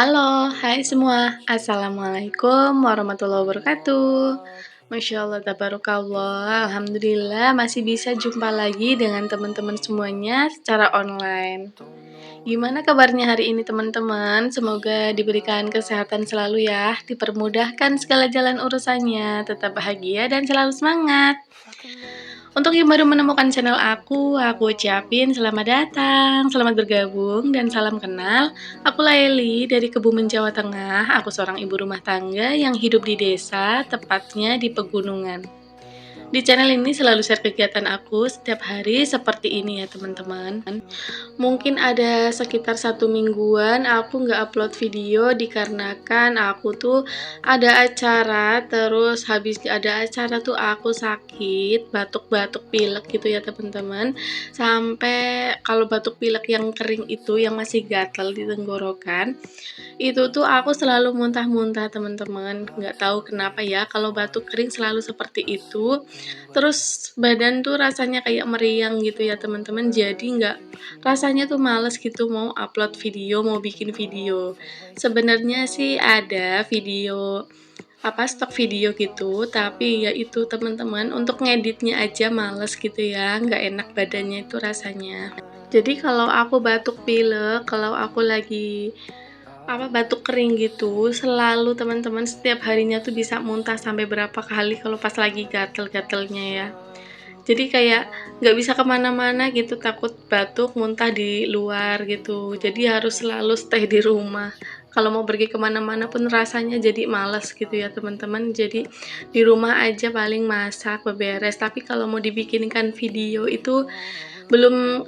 Halo, hai semua. Assalamualaikum warahmatullahi wabarakatuh. Masya Allah, tabarakallah. Alhamdulillah masih bisa jumpa lagi dengan teman-teman semuanya secara online. Gimana kabarnya hari ini teman-teman? Semoga diberikan kesehatan selalu ya, dipermudahkan segala jalan urusannya, tetap bahagia dan selalu semangat. Untuk yang baru menemukan channel aku ucapin selamat datang, selamat bergabung, dan salam kenal. Aku Laili dari Kebumen, Jawa Tengah. Aku seorang ibu rumah tangga yang hidup di desa, tepatnya di pegunungan. Di channel ini selalu share kegiatan aku setiap hari seperti ini ya teman-teman. Mungkin ada sekitar 1 mingguan aku nggak upload video dikarenakan aku tuh ada acara, terus habis ada acara tuh aku sakit, batuk-batuk pilek gitu ya teman-teman. Sampai kalau batuk pilek yang kering itu yang masih gatal di tenggorokan, itu tuh aku selalu muntah-muntah teman-teman. Nggak tahu kenapa ya kalau batuk kering selalu seperti itu. Terus badan tuh rasanya kayak meriang gitu ya teman-teman. Jadi nggak rasanya tuh males gitu mau upload video, mau bikin video. Sebenarnya sih ada video stok video gitu, tapi ya itu teman-teman untuk ngeditnya aja males gitu ya, nggak enak badannya itu rasanya. Jadi kalau aku batuk pilek, kalau aku lagi batuk kering gitu, selalu teman-teman setiap harinya tuh bisa muntah sampai berapa kali kalau pas lagi gatel-gatelnya ya. Jadi kayak nggak bisa kemana-mana gitu, takut batuk muntah di luar gitu, jadi harus selalu stay di rumah. Kalau mau pergi kemana-mana pun rasanya jadi males gitu ya teman-teman, jadi di rumah aja paling masak, beberes. Tapi kalau mau dibikinkan video itu belum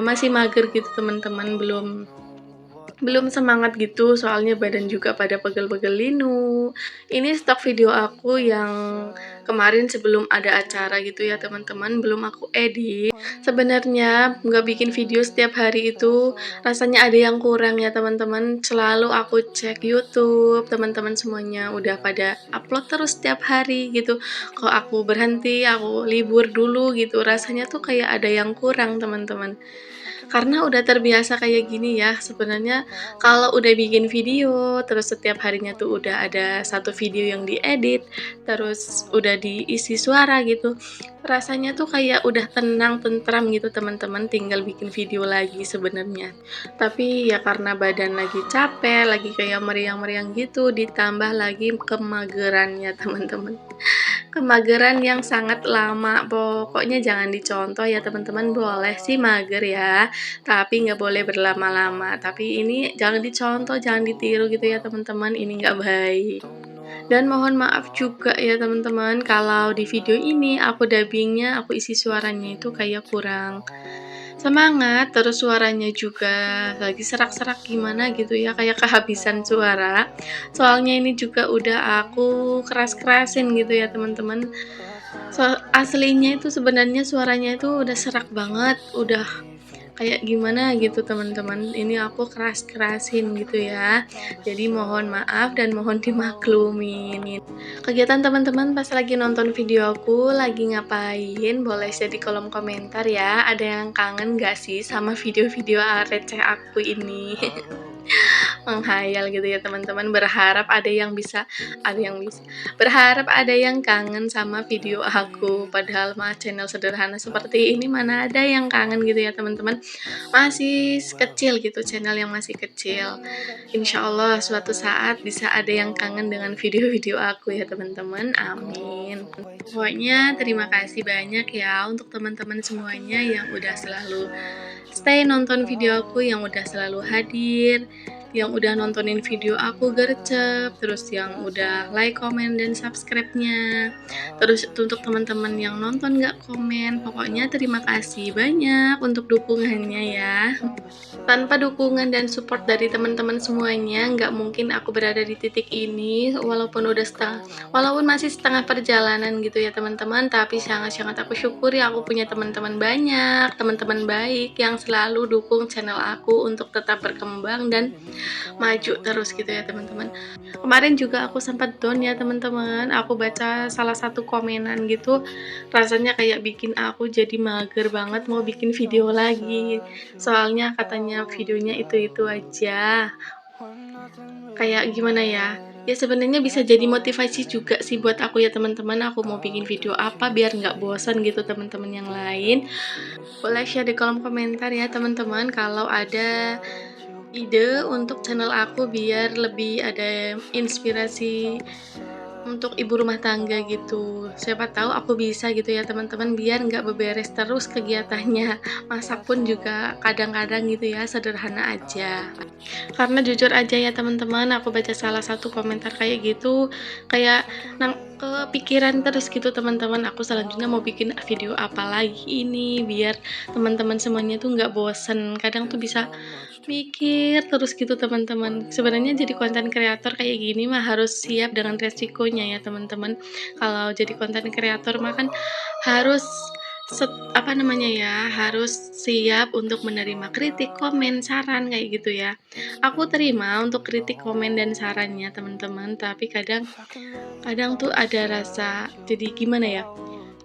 masih mager gitu teman-teman, belum semangat gitu, soalnya badan juga pada pegel-pegel linu. Ini stok video aku yang kemarin sebelum ada acara gitu ya teman-teman, belum aku edit. Sebenarnya nggak bikin video setiap hari itu rasanya ada yang kurang ya teman-teman. Selalu aku cek YouTube, teman-teman semuanya udah pada upload terus setiap hari gitu. Kok aku berhenti, aku libur dulu gitu, rasanya tuh kayak ada yang kurang teman-teman. Karena udah terbiasa kayak gini ya, sebenarnya kalau udah bikin video, terus setiap harinya tuh udah ada satu video yang diedit, terus udah diisi suara gitu, rasanya tuh kayak udah tenang, tentram gitu teman-teman, tinggal bikin video lagi sebenarnya. Tapi ya karena badan lagi capek, lagi kayak meriang-meriang gitu, ditambah lagi kemagerannya teman-teman. Kemageran yang sangat lama, pokoknya jangan dicontoh ya teman-teman. Boleh sih mager ya, tapi nggak boleh berlama-lama. Tapi ini jangan dicontoh, jangan ditiru gitu ya teman-teman, ini nggak baik. Dan mohon maaf juga ya teman-teman, kalau di video ini aku dubbingnya, aku isi suaranya itu kayak kurang semangat, terus suaranya juga lagi serak-serak gimana gitu ya, kayak kehabisan suara. Soalnya ini juga udah aku keras-kerasin gitu ya teman-teman. Aslinya itu sebenarnya suaranya itu udah serak banget, udah kayak gimana gitu teman-teman. Ini aku keras-kerasin gitu ya. Jadi mohon maaf dan mohon dimaklumin. Kegiatan teman-teman pas lagi nonton video aku lagi ngapain? Boleh share di kolom komentar ya. Ada yang kangen gak sih sama video-video receh aku ini? Menghayal gitu ya teman-teman, berharap ada yang bisa berharap ada yang kangen sama video aku, padahal mah channel sederhana seperti ini mana ada yang kangen gitu ya teman-teman, masih kecil gitu, channel yang masih kecil. Insya Allah suatu saat bisa ada yang kangen dengan video-video aku ya teman-teman, amin. Pokoknya terima kasih banyak ya untuk teman-teman semuanya yang udah selalu stay nonton video aku, yang udah selalu hadir, yang udah nontonin video aku gercep, terus yang udah like, komen, dan subscribe-nya. Terus untuk teman-teman yang nonton gak komen, pokoknya terima kasih banyak untuk dukungannya ya. Tanpa dukungan dan support dari teman-teman semuanya, nggak mungkin aku berada di titik ini, walaupun masih setengah perjalanan gitu ya teman-teman, tapi sangat-sangat aku syukuri aku punya teman-teman banyak, teman-teman baik yang selalu dukung channel aku untuk tetap berkembang dan maju terus gitu ya teman-teman. Kemarin juga aku sempat down ya teman-teman, aku baca salah satu komenan gitu, rasanya kayak bikin aku jadi mager banget mau bikin video lagi. Soalnya katanya videonya itu-itu aja. kayak gimana ya, ya sebenarnya bisa jadi motivasi juga sih buat aku ya teman-teman, aku mau bikin video apa biar nggak bosan gitu teman-teman yang lain. Boleh share di kolom komentar ya teman-teman kalau ada ide untuk channel aku biar lebih ada inspirasi untuk ibu rumah tangga gitu. Siapa tahu aku bisa gitu ya teman-teman biar nggak beberes terus kegiatannya. Masak pun juga kadang-kadang gitu ya sederhana aja. Karena jujur aja ya teman-teman, aku baca salah satu komentar kayak gitu, kayak kepikiran terus gitu teman-teman, aku selanjutnya mau bikin video apa lagi ini, biar teman-teman semuanya tuh nggak bosen. Kadang tuh bisa mikir terus gitu teman-teman. Sebenarnya jadi konten kreator kayak gini mah harus siap dengan resikonya ya teman-teman. Kalau jadi konten kreator mah kan harus apa namanya ya, harus siap untuk menerima kritik, komen, saran kayak gitu ya. Aku terima untuk kritik, komen, dan sarannya teman-teman, tapi kadang kadang tuh ada rasa jadi gimana ya,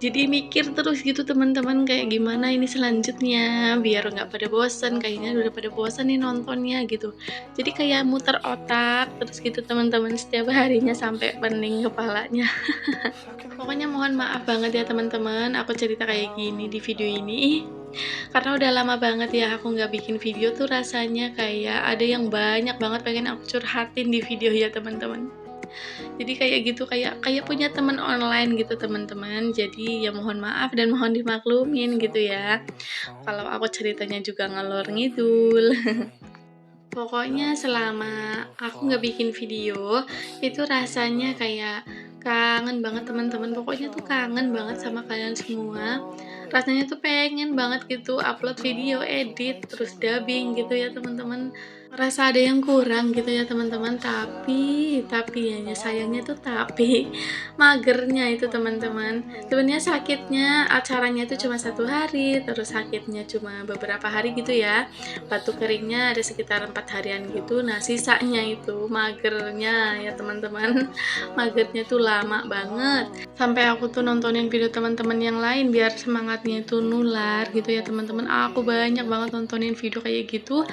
jadi mikir terus gitu teman-teman kayak gimana ini selanjutnya biar nggak pada bosen, kayaknya udah pada bosen nih nontonnya gitu. Jadi kayak muter otak terus gitu teman-teman setiap harinya sampai pening kepalanya. Pokoknya mohon maaf banget ya teman-teman, aku cerita kayak gini di video ini. Karena udah lama banget ya aku nggak bikin video tuh rasanya kayak ada yang banyak banget pengen aku curhatin di video ya teman-teman. Jadi kayak gitu kayak kayak punya teman online gitu teman-teman. Jadi ya mohon maaf dan mohon dimaklumin gitu ya. Kalau aku ceritanya juga ngalor ngidul. Pokoknya selama aku nggak bikin video, itu rasanya kayak kangen banget teman-teman. Pokoknya tuh kangen banget sama kalian semua. Rasanya tuh pengen banget gitu upload video, edit, terus dubbing gitu ya teman-teman. Rasa ada yang kurang gitu ya teman-teman, tapi ya sayangnya tuh tapi magernya itu teman-teman. Sebenarnya sakitnya acaranya itu cuma 1 hari, terus sakitnya cuma beberapa hari gitu ya. Batuk keringnya ada sekitar 4 harian gitu. Nah sisanya itu magernya ya teman-teman. Magernya tuh lama banget. Sampai aku tuh nontonin video teman-teman yang lain biar semangatnya itu nular gitu ya teman-teman. Aku banyak banget nontonin video kayak gitu,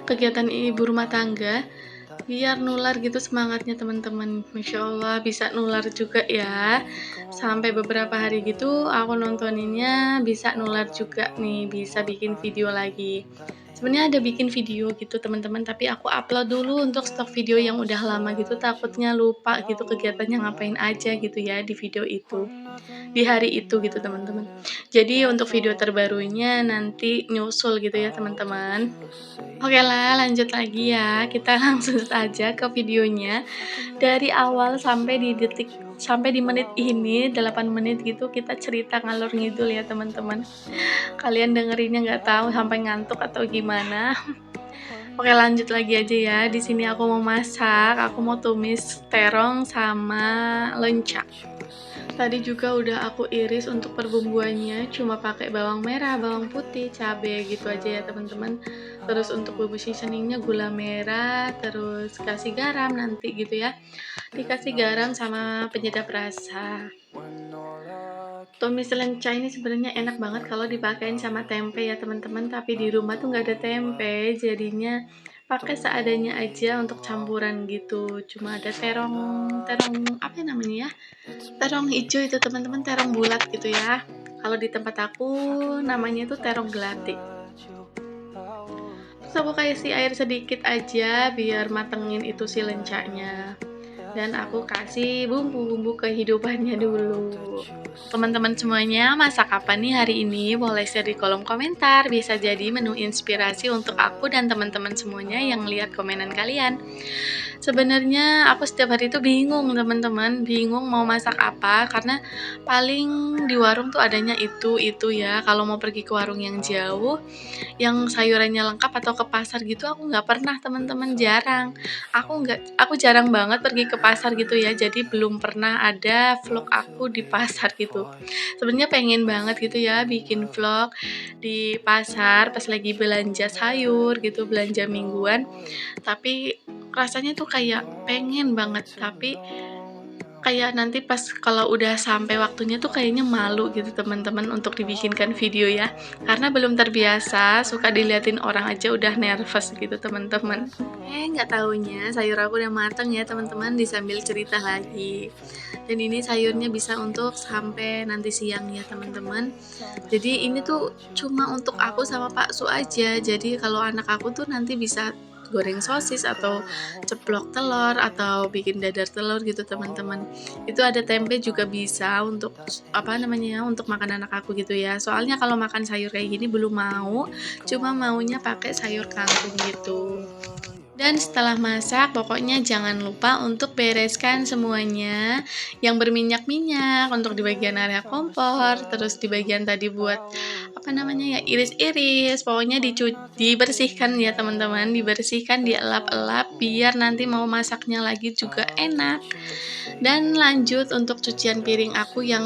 kegiatan ibu rumah tangga, biar nular gitu semangatnya teman-teman. Masya Allah bisa nular juga ya. Sampai beberapa hari gitu aku nontoninnya bisa nular juga nih, bisa bikin video lagi. Sebenarnya ada bikin video gitu teman-teman, tapi aku upload dulu untuk stok video yang udah lama gitu, takutnya lupa gitu kegiatannya ngapain aja gitu ya di video itu, di hari itu gitu teman-teman. Jadi untuk video terbarunya nanti nyusul gitu ya teman-teman. Oke lah, lanjut lagi ya. Kita langsung saja ke videonya. Dari awal sampai di menit ini 8 menit gitu kita cerita ngalor ngidul ya teman-teman. Kalian dengerinnya nggak tahu sampai ngantuk atau gimana. Oke, lanjut lagi aja ya. Di sini aku mau masak, aku mau tumis terong sama lenca. Tadi juga udah aku iris untuk perbumbuannya, cuma pakai bawang merah, bawang putih, cabai gitu aja ya teman-teman. Terus untuk bumbu seasoningnya gula merah, terus kasih garam nanti gitu ya. Dikasih garam sama penyedap rasa. Tumis lenca ini sebenarnya enak banget kalau dipakein sama tempe ya teman-teman, tapi di rumah tuh nggak ada tempe, jadinya pakai seadanya aja untuk campuran gitu. Cuma ada terong terong apa ya namanya ya, terong hijau itu teman-teman, terong bulat gitu ya. Kalau di tempat aku namanya itu terong gelati. Terus aku kasih air sedikit aja biar matengin itu si lencanya. Dan aku kasih bumbu-bumbu kehidupannya dulu. Teman-teman semuanya, masak apa nih hari ini? Boleh share di kolom komentar. Bisa jadi menu inspirasi untuk aku dan teman-teman semuanya yang lihat komenan kalian. Sebenarnya aku setiap hari itu bingung teman-teman, bingung mau masak apa karena paling di warung tuh adanya itu ya. Kalau mau pergi ke warung yang jauh, yang sayurannya lengkap atau ke pasar gitu aku nggak pernah teman-teman, jarang. Aku jarang banget pergi ke pasar gitu ya. Jadi belum pernah ada vlog aku di pasar gitu. Sebenarnya pengen banget gitu ya bikin vlog di pasar pas lagi belanja sayur gitu, belanja mingguan. Tapi rasanya tuh kayak pengen banget, tapi kayak nanti pas kalau udah sampai waktunya tuh kayaknya malu gitu teman-teman untuk dibikinkan video ya. Karena belum terbiasa, suka diliatin orang aja udah nervous gitu teman-teman. Nggak taunya sayur aku udah mateng ya teman-teman, disambil cerita lagi. Dan ini sayurnya bisa untuk sampai nanti siang ya teman-teman. Jadi ini tuh cuma untuk aku sama Pak Su aja. Jadi kalau anak aku tuh nanti bisa goreng sosis atau ceplok telur atau bikin dadar telur gitu teman-teman. Itu ada tempe juga bisa untuk apa namanya untuk makan anak aku gitu ya. Soalnya kalau makan sayur kayak gini belum mau, cuma maunya pakai sayur kangkung gitu. Dan setelah masak, pokoknya jangan lupa untuk bereskan semuanya yang berminyak-minyak untuk di bagian area kompor, terus di bagian tadi buat apa namanya ya iris-iris, pokoknya dibersihkan ya teman-teman, dibersihkan, dielap-elap biar nanti mau masaknya lagi juga enak. Dan lanjut untuk cucian piring aku yang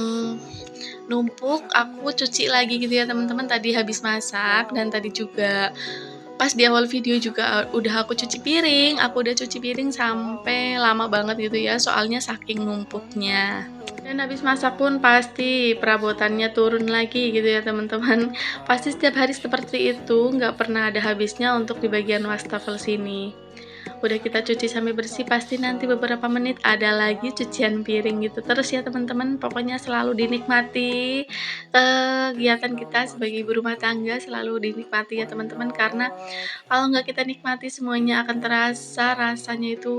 numpuk, aku cuci lagi gitu ya teman-teman, tadi habis masak dan tadi juga pas di awal video juga udah aku cuci piring, aku udah cuci piring sampai lama banget gitu ya, soalnya saking numpuknya. Dan habis masak pun pasti perabotannya turun lagi gitu ya teman-teman. Pasti setiap hari seperti itu, nggak pernah ada habisnya untuk di bagian wastafel sini. Udah kita cuci sampai bersih, pasti nanti beberapa menit ada lagi cucian piring gitu terus ya teman-teman. Pokoknya selalu dinikmati kegiatan kita sebagai ibu rumah tangga, selalu dinikmati ya teman-teman, karena kalau nggak kita nikmati semuanya akan terasa rasanya itu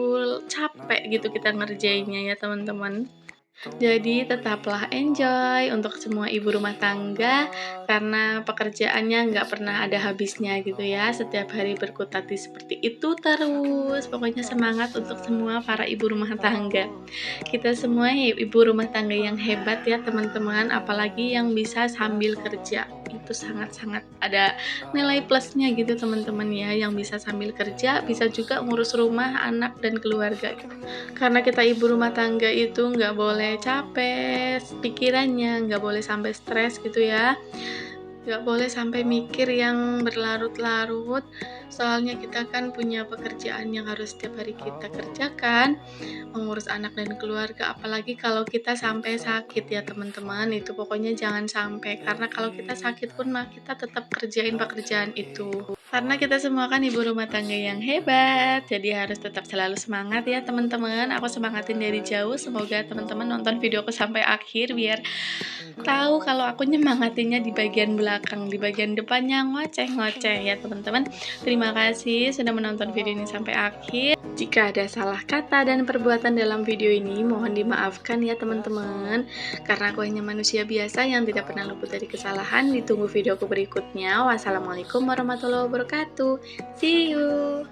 capek gitu kita ngerjainnya ya teman-teman. Jadi tetaplah enjoy untuk semua ibu rumah tangga karena pekerjaannya nggak pernah ada habisnya gitu ya. Setiap hari berkutat seperti itu terus. Pokoknya semangat untuk semua para ibu rumah tangga. Kita semua ibu rumah tangga yang hebat ya teman-teman. Apalagi yang bisa sambil kerja. Itu sangat-sangat ada nilai plusnya gitu teman-teman ya. Yang bisa sambil kerja, bisa juga ngurus rumah, anak, dan keluarga gitu. Karena kita ibu rumah tangga itu nggak boleh capek pikirannya, nggak boleh sampai stres gitu ya, nggak boleh sampai mikir yang berlarut-larut, soalnya kita kan punya pekerjaan yang harus setiap hari kita kerjakan, mengurus anak dan keluarga, apalagi kalau kita sampai sakit ya teman-teman, itu pokoknya jangan sampai, karena kalau kita sakit pun mah kita tetap kerjain pekerjaan itu. Karena kita semua kan ibu rumah tangga yang hebat, jadi harus tetap selalu semangat ya teman-teman. Aku semangatin dari jauh, semoga teman-teman nonton videoku sampai akhir biar tahu kalau aku nyemangatinya di bagian belakang, di bagian depannya ngoceh-ngoceh ya teman-teman. Terima kasih sudah menonton video ini sampai akhir. Jika ada salah kata dan perbuatan dalam video ini, mohon dimaafkan ya teman-teman. Karena aku hanya manusia biasa yang tidak pernah luput dari kesalahan. Ditunggu videoku berikutnya. Wassalamualaikum warahmatullahi wabarakatuh. See you.